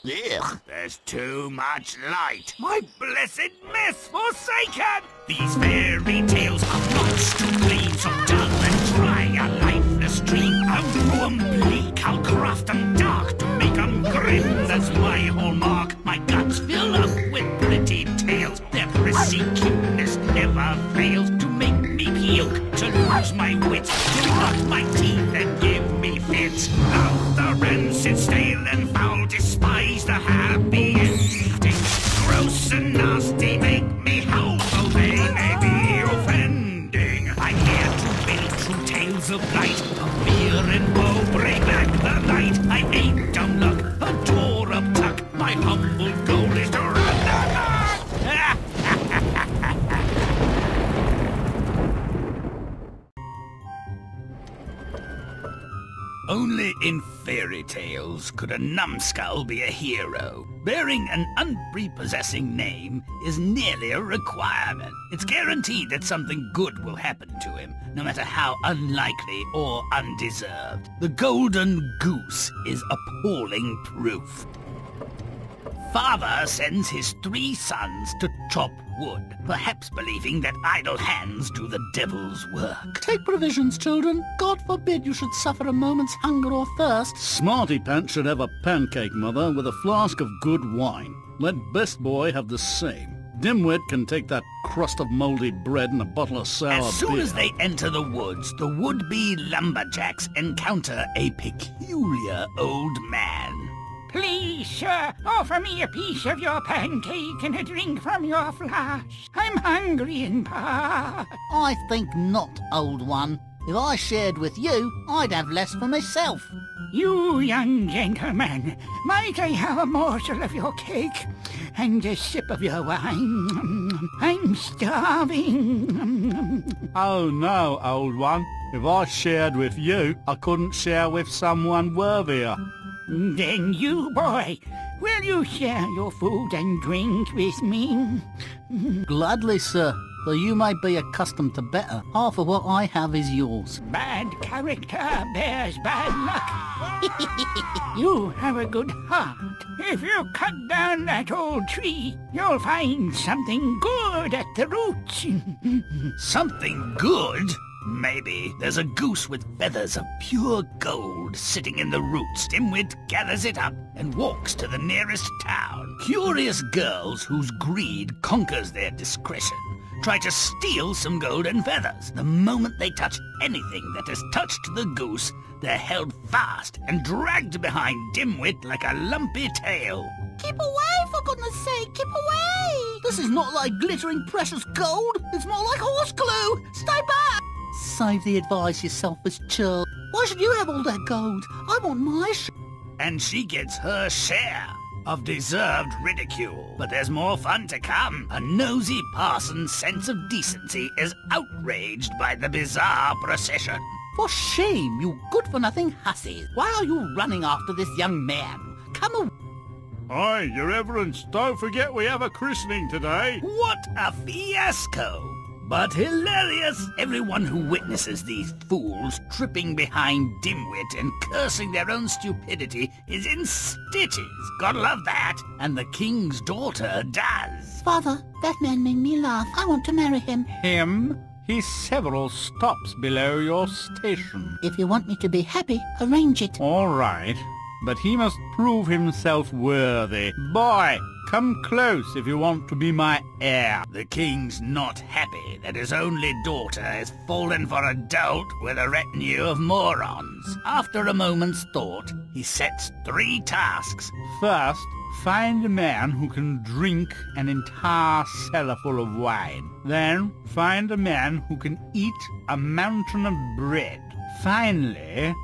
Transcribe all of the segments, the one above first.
Ugh. There's too much light. My blessed mess forsaken! These fairy tales are much too plain, so dull and dry, a lifeless dream. I'll brew 'em bleak, I'll craft 'em dark, to make 'em grim. That's my hallmark. My guts fill up with pretty tales. Their prissy cuteness never fails to make me puke, to lose my wits, to knock my teeth and give me fits. Out the rancid, stale and foul, despise the happy ending. Gross and nasty make me howl, though they may be offending. I'm here to build true tales of light, of fear and woe, bring back the light. I ain't dumb luck, a door up tuck, my humble goal is to run the clock. Only in fairy tales could a numbskull be a hero. Bearing an unprepossessing name is nearly a requirement. It's guaranteed that something good will happen to him, no matter how unlikely or undeserved. The golden goose is appalling proof. Father sends his 3 sons to chop wood, perhaps believing that idle hands do the devil's work. Take provisions, children. God forbid you should suffer a moment's hunger or thirst. Smarty Pants should have a pancake, Mother, with a flask of good wine. Let Best Boy have the same. Dimwit can take that crust of mouldy bread and a bottle of sour beer. As soon as they enter the woods, the would-be lumberjacks encounter a peculiar old man. Please, sir, offer me a piece of your pancake and a drink from your flask. I'm hungry and parched. I think not, old one. If I shared with you, I'd have less for myself. You young gentleman, might I have a morsel of your cake and a sip of your wine? I'm starving. Oh no, old one. If I shared with you, I couldn't share with someone worthier. Then you, boy, will you share your food and drink with me? Gladly, sir. Though you may be accustomed to better, half of what I have is yours. Bad character bears bad luck. You have a good heart. If you cut down that old tree, you'll find something good at the roots. Something good? Maybe. There's a goose with feathers of pure gold sitting in the roots. Dimwit gathers it up and walks to the nearest town. Curious girls whose greed conquers their discretion try to steal some golden feathers. The moment they touch anything that has touched the goose, they're held fast and dragged behind Dimwit like a lumpy tail. Keep away, for goodness sake, keep away! This is not like glittering precious gold. It's more like horse glue. Stay back! Save the advice, you selfish churl. Why should you have all that gold? I want my share. And she gets her share of deserved ridicule. But there's more fun to come. A nosy parson's sense of decency is outraged by the bizarre procession. For shame, you good-for-nothing hussies. Why are you running after this young man? Come away. Aye, your reverence, don't forget we have a christening today. What a fiasco! But hilarious! Everyone who witnesses these fools tripping behind Dimwit and cursing their own stupidity is in stitches. Gotta love that. And the king's daughter does. Father, that man made me laugh. I want to marry him. Him? He's several stops below your station. If you want me to be happy, arrange it. All right, but he must prove himself worthy. Boy, come close if you want to be my heir. The king's not happy that his only daughter has fallen for a dolt with a retinue of morons. After a moment's thought, he sets 3 tasks. First, find a man who can drink an entire cellar full of wine. Then, find a man who can eat a mountain of bread. Finally,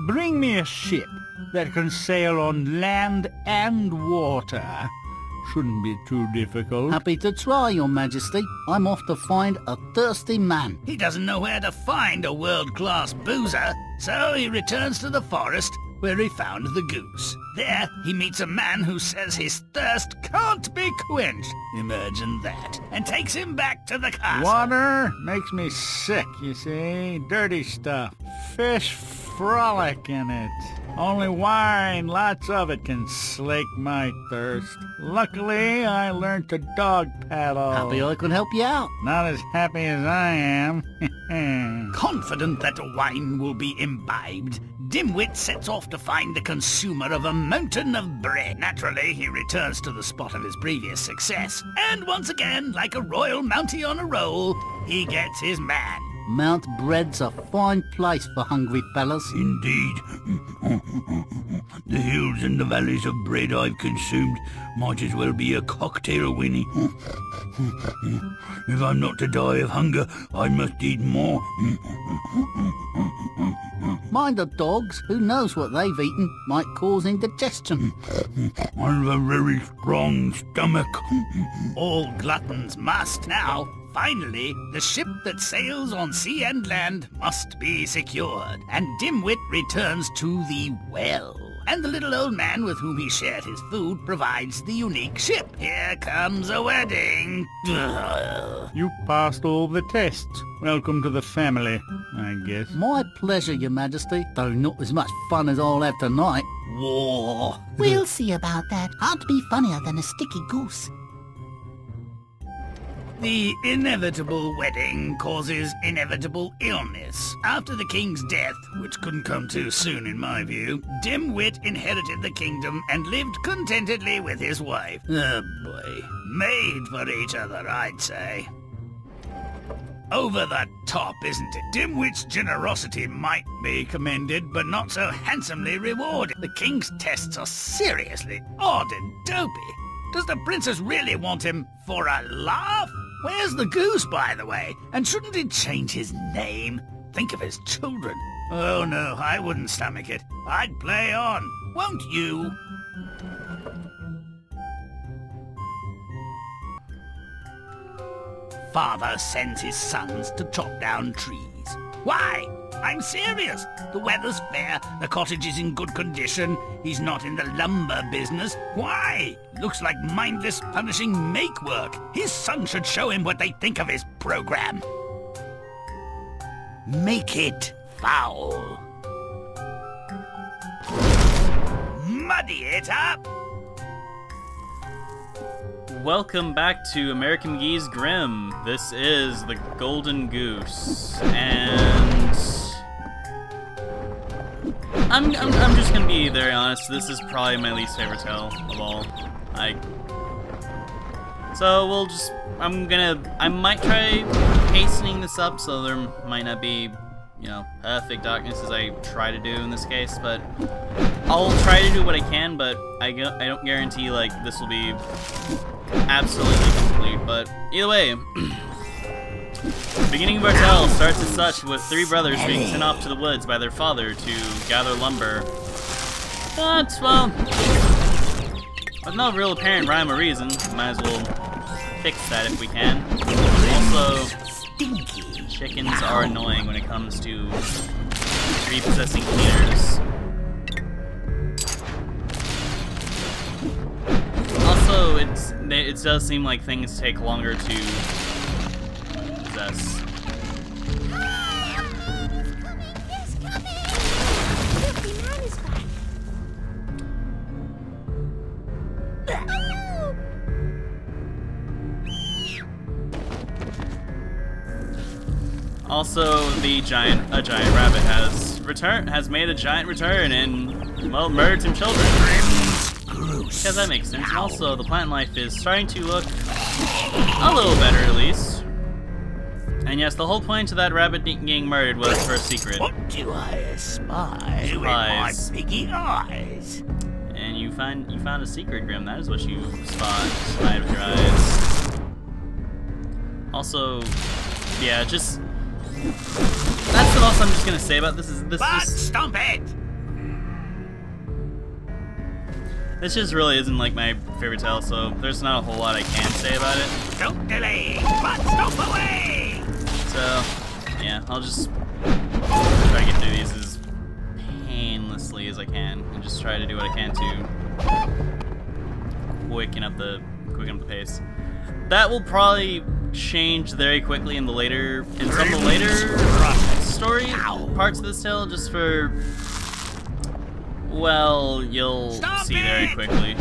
bring me a ship that can sail on land and water. Shouldn't be too difficult. Happy to try, your majesty. I'm off to find a thirsty man. He doesn't know where to find a world-class boozer, so he returns to the forest where he found the goose. There, he meets a man who says his thirst can't be quenched. Imagine that. And takes him back to the castle. Water makes me sick, you see. Dirty stuff. Fish frolic in it. Only wine, lots of it, can slake my thirst. Luckily, I learned to dog paddle. Happy I can help you out. Not as happy as I am. Confident that the wine will be imbibed, Dimwit sets off to find the consumer of a mountain of bread. Naturally, he returns to the spot of his previous success, and once again, like a royal mountie on a roll, he gets his man. Mount Bread's a fine place for hungry fellas. Indeed. The hills and the valleys of bread I've consumed might as well be a cocktail, Winnie. If I'm not to die of hunger, I must eat more. Mind the dogs. Who knows what they've eaten? Might cause indigestion. I've a very strong stomach. All gluttons must. Now, finally, the ship that sails on sea and land must be secured, and Dimwit returns to the well. And the little old man with whom he shared his food provides the unique ship. Here comes a wedding. You passed all the tests. Welcome to the family, I guess. My pleasure, Your Majesty. Though not as much fun as I'll have tonight. War. We'll see about that. Hard to be funnier than a sticky goose. The inevitable wedding causes inevitable illness. After the king's death, which couldn't come too soon in my view, Dimwit inherited the kingdom and lived contentedly with his wife. Oh boy. Made for each other, I'd say. Over the top, isn't it? Dimwit's generosity might be commended, but not so handsomely rewarded. The king's tests are seriously odd and dopey. Does the princess really want him for a laugh? Where's the goose, by the way? And shouldn't he change his name? Think of his children. Oh no, I wouldn't stomach it. I'd play on. Won't you? Father sends his sons to chop down trees. Why? I'm serious. The weather's fair, the cottage is in good condition, he's not in the lumber business. Why? Looks like mindless, punishing make-work. His son should show him what they think of his program. Make it foul. Muddy it up. Welcome back to American McGee's Grimm. This is the Golden Goose, and I'm just gonna be very honest. This is probably my least favorite tale of all. So we'll just I might try hastening this up, so there might not be, you know, perfect darkness as I try to do in this case, but I'll try to do what I can. But I don't guarantee like this will be absolutely complete, but either way, the beginning of our tale starts as such, with three brothers being sent off to the woods by their father to gather lumber. But, well, with no real apparent rhyme or reason, might as well fix that if we can. Also, chickens are annoying when it comes to tree-possessing cleaners. Also, it does seem like things take longer to possess. He's coming! Filthy man is back. Also, a giant rabbit has made a giant return and, well, murdered some children. Because that makes sense. And also, the plant life is starting to look a little better, at least. And yes, the whole point of that rabbit getting murdered was for a secret. What do I spy with my piggy eyes? And you found a secret, Grimm. That is what you spied with your eyes. Also, yeah, just that's the most I'm just gonna say about this. Stomp it! This just really isn't like my favorite tale, so there's not a whole lot I can say about it. Don't delay, but stomp away! So, yeah, I'll just try to get through these as painlessly as I can, and just try to do what I can to quicken up the pace. That will probably change very quickly in some of the later story parts of this tale just for, well, you'll see very quickly.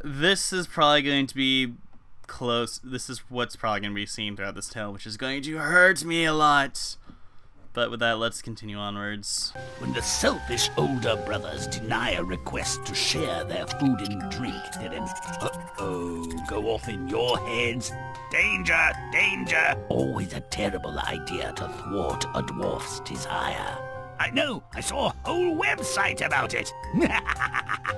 This is probably going to be close. This is what's probably going to be seen throughout this tale, which is going to hurt me a lot. But with that, let's continue onwards. When the selfish older brothers deny a request to share their food and drink, did an uh-oh go off in your heads? Danger! Danger! Always a terrible idea to thwart a dwarf's desire. I know! I saw a whole website about it!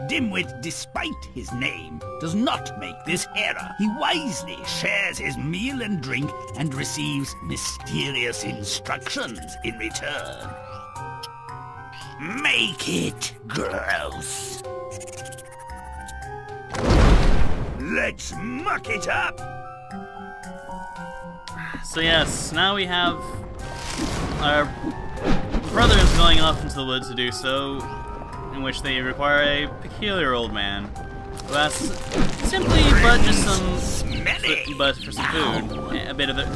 Dimwit, despite his name, does not make this error. He wisely shares his meal and drink and receives mysterious instructions in return. Make it gross! Let's muck it up! So yes, now we have our brothers going off into the woods to do so, in which they require a peculiar old man who asks simply but just some for some food,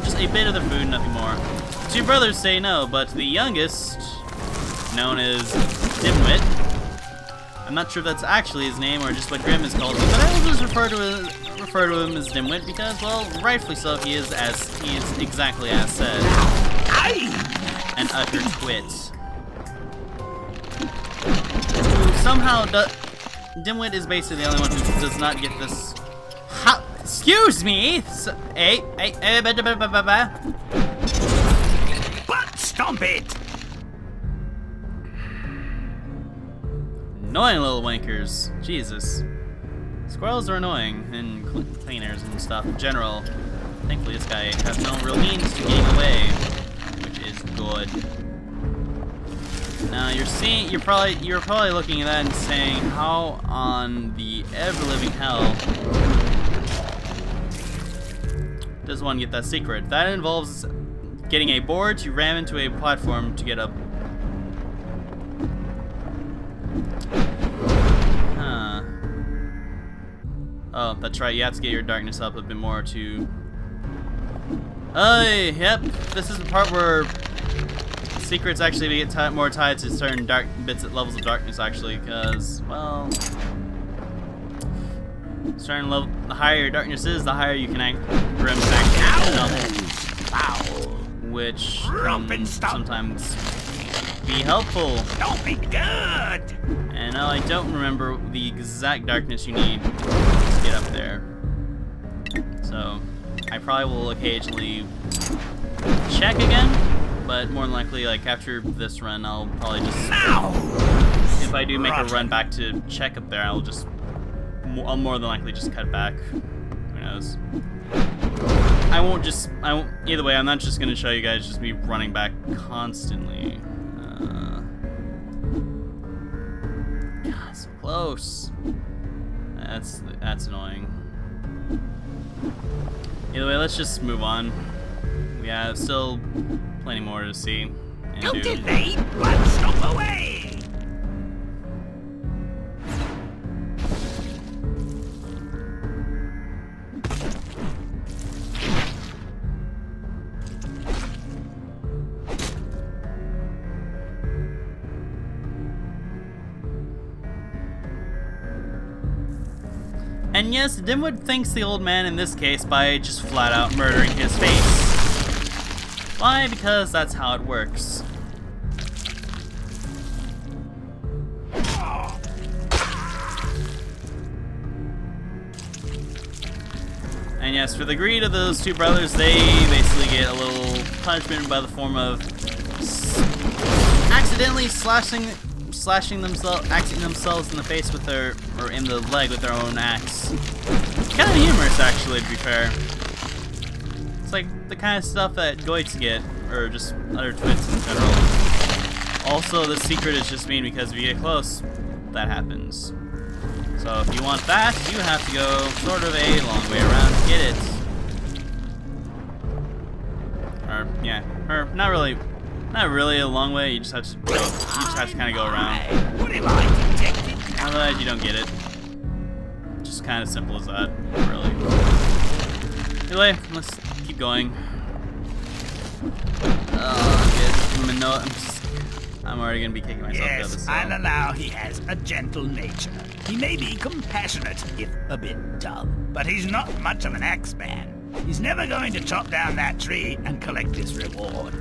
just a bit of the food, nothing more. The two brothers say no, but the youngest, known as Dimwit, I'm not sure if that's actually his name or just what Grimm has called him, but I will just refer to him as Dimwit because, well, rightfully so, he is exactly as said. An utter twit. Somehow, Dimwit is basically the only one who does not get this. Excuse me! Butt stomp it! Annoying little wankers. Jesus. Squirrels are annoying, and cleaners and stuff in general. Thankfully, this guy has no real means to getting away, which is good. Now you're probably looking at that and saying, how on the ever-living hell does one get that secret? That involves getting a board to ram into a platform to get up. Huh. Oh, that's right, you have to get your darkness up a bit more to... Yep, this is the part where secrets actually get more tied to certain dark bits at levels of darkness, actually, because, well, certain level, the higher your darkness is, the higher you can Grimm can activate, which can sometimes be helpful. Don't be good! And now I don't remember the exact darkness you need to get up there, so I probably will occasionally check again. But more than likely, like, after this run, I'll probably just... If I do make a run back to check up there, I'll more than likely just cut back. Who knows? Either way, I'm not just gonna show you guys just me running back constantly. God, so close. That's annoying. Either way, let's just move on. We have still plenty more to see and Don't do. delay, but stop away! And yes, Dimwit thanks the old man in this case by just flat out murdering his face. Why? Because that's how it works. And yes, for the greed of those two brothers, they basically get a little punishment by the form of accidentally slashing themselves in the face with their, or in the leg with their own axe. Kind of humorous, actually, to be fair. It's like the kind of stuff that goits get, or just other twits in general. Also, the secret is just mean because if you get close, that happens. So if you want that, you have to go sort of a long way around to get it. Or yeah, or not really a long way. You just have to kind of go around. What am I detecting? Otherwise, you don't get it. Just kind of simple as that, really. Anyway, let's keep going. I'm already gonna be kicking myself out of Yes, this. I'll allow he has a gentle nature. He may be compassionate, if a bit dumb, but he's not much of an axeman. He's never going to chop down that tree and collect his reward.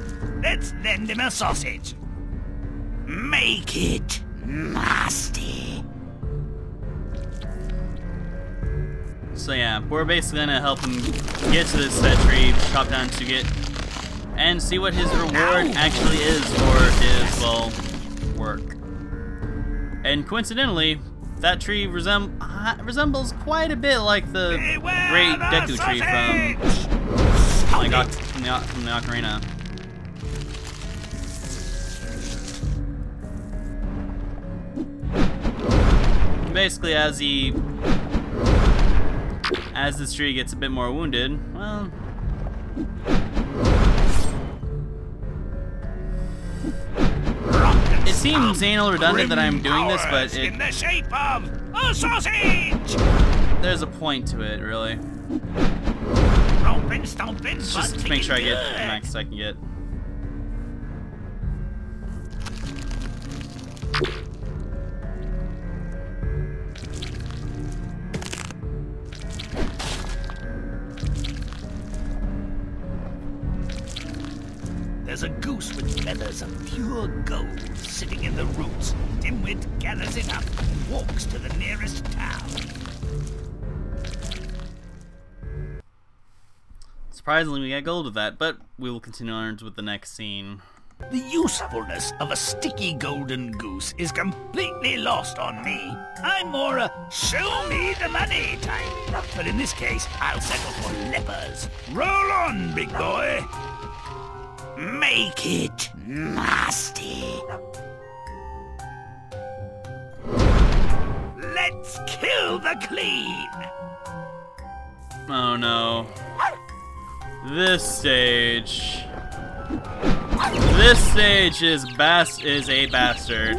Let's lend him a sausage. Make it nasty. So yeah, we're basically gonna help him get to this tree, chop down to get, and see what his reward actually is for his, well, work. And coincidentally, that tree resembles quite a bit like the great Deku tree from the Ocarina. And basically, as this tree gets a bit more wounded, well, it seems anal redundant that I'm doing this, but in the shape of a sausage. There's a point to it, really. Romping, stomping, Just to make sure I get the max I can get. There's a goose with feathers of pure gold sitting in the roots. Dimwit gathers it up and walks to the nearest town. Surprisingly, we got gold with that, but we will continue onwards with the next scene. The usefulness of a sticky golden goose is completely lost on me. I'm more a show me the money type. But in this case, I'll settle for lepers. Roll on, big boy. Make it nasty. Let's kill the clean. Oh no. This stage is a bastard.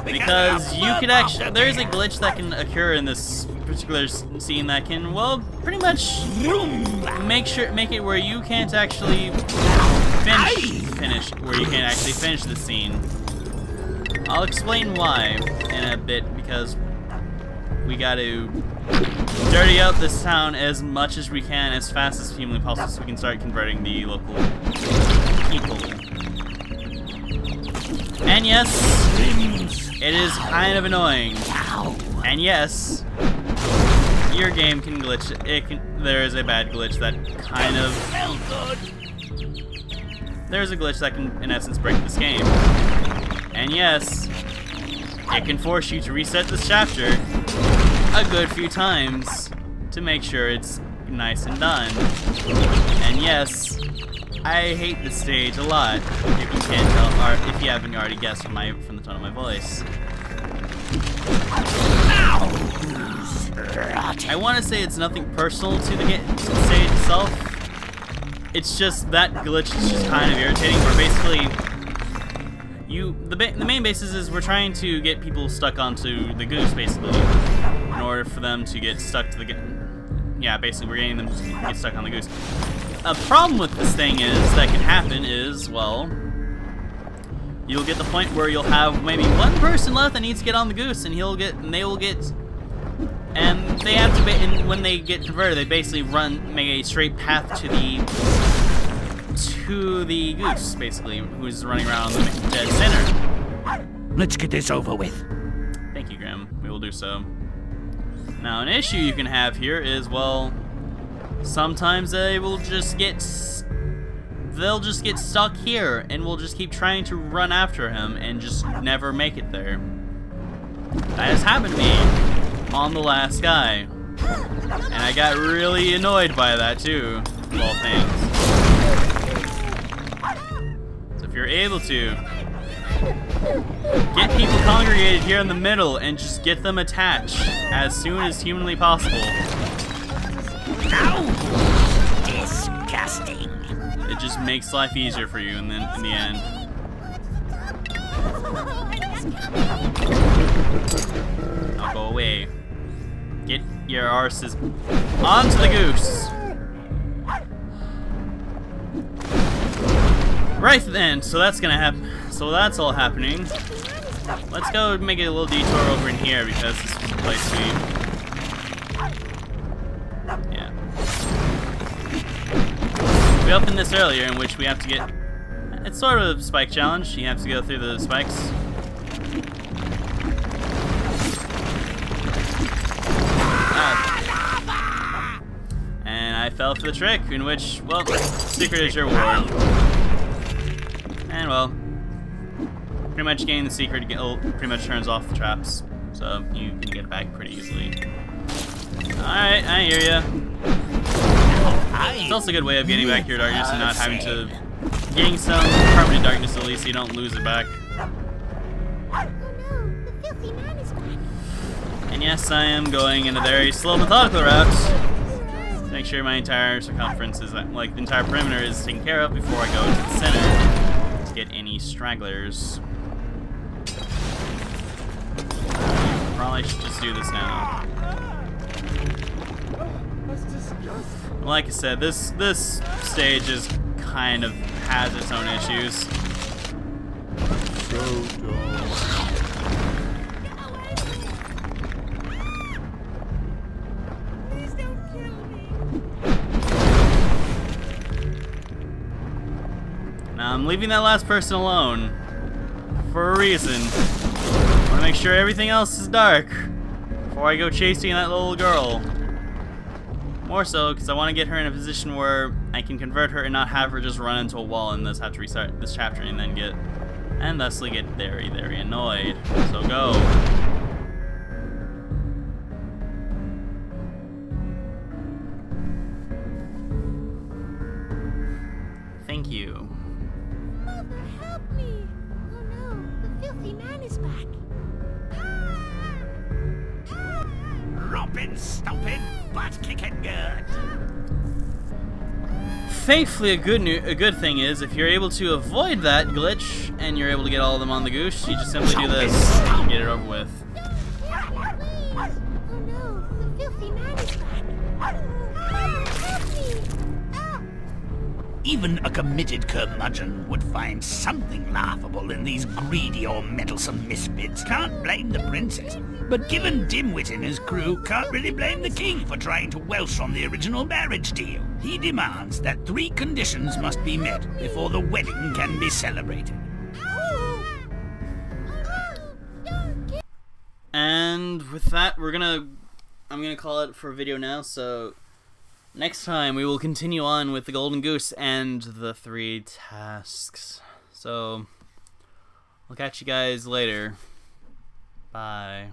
Because you could actually, there's a glitch that can occur in this particular scene that can, well, pretty much make it where you can't actually finish the scene. I'll explain why in a bit, because we gotta dirty out this town as much as we can, as fast as humanly possible, so we can start converting the local people. And yes, it is kind of annoying. And yes, your game can glitch. There is a bad glitch that kind of. There's a glitch that can, in essence, break this game. And yes, it can force you to reset this chapter a good few times to make sure it's nice and done. And yes, I hate this stage a lot, if you can't tell, or if you haven't already guessed from the tone of my voice. I want to say it's nothing personal to the stage itself. It's just that glitch is just kind of irritating, where basically the main basis is we're trying to get people stuck onto the goose, basically, in order for them to get stuck to the basically we're getting them to get stuck on the goose. A problem with this thing that can happen is, well, you'll get the point where you'll have maybe one person left that needs to get on the goose, and they have to, and when they get converted, they basically make a straight path to the goose, basically, who's running around the dead center. Let's get this over with. Thank you, Grimm. We will do so. Now, an issue you can have here is, well, sometimes they'll just get stuck here, and we'll just keep trying to run after him and just never make it there. That has happened to me on the last guy, and I got really annoyed by that too, of all things. So if you're able to, Get people congregated here in the middle and just get them attached as soon as humanly possible. Ow! Disgusting. It just makes life easier for you in the end. I'll go away. Get your arses onto the goose. Right then, so that's gonna happen. So that's all happening. Let's go make a little detour over in here because this was a place yeah. We opened this earlier in which we have to get. It's sort of a spike challenge. You have to go through the spikes. And I fell for the trick in which, well, secret is your reward. And well, pretty much getting the secret pretty much turns off the traps, so you can get it back pretty easily. Alright, I hear ya. It's also a good way of getting back your darkness and not having to... Getting some permanent darkness at least so you don't lose it back. Oh no, the filthy man is back. And yes, I am going in a very slow, methodical route to make sure my entire circumference is, like, the entire perimeter is taken care of before I go to the center. Get any stragglers. Probably should just do this now. Like I said, this stage is kind of has its own issues. Now I'm leaving that last person alone for a reason. I want to make sure everything else is dark before I go chasing that little girl. More so because I want to get her in a position where I can convert her and not have her just run into a wall and thus have to restart this chapter and then thusly get very, very annoyed. So go. Thank you. Mother, help me! Oh no, the filthy man is back. Romping, stomping, butt kicking good. Thankfully, a good thing is if you're able to avoid that glitch and you're able to get all of them on the goose, you just simply do this and get it over with. Please! Oh no, the filthy man is back. Help me! Even a committed curmudgeon would find something laughable in these greedy or meddlesome misfits. Can't blame the princess. But given Dimwit and his crew, can't really blame the king for trying to welsh on the original marriage deal. He demands that 3 conditions must be met before the wedding can be celebrated. And with that, I'm gonna call it for a video now, so next time we will continue on with the golden goose and the 3 tasks. So I'll catch you guys later. Bye.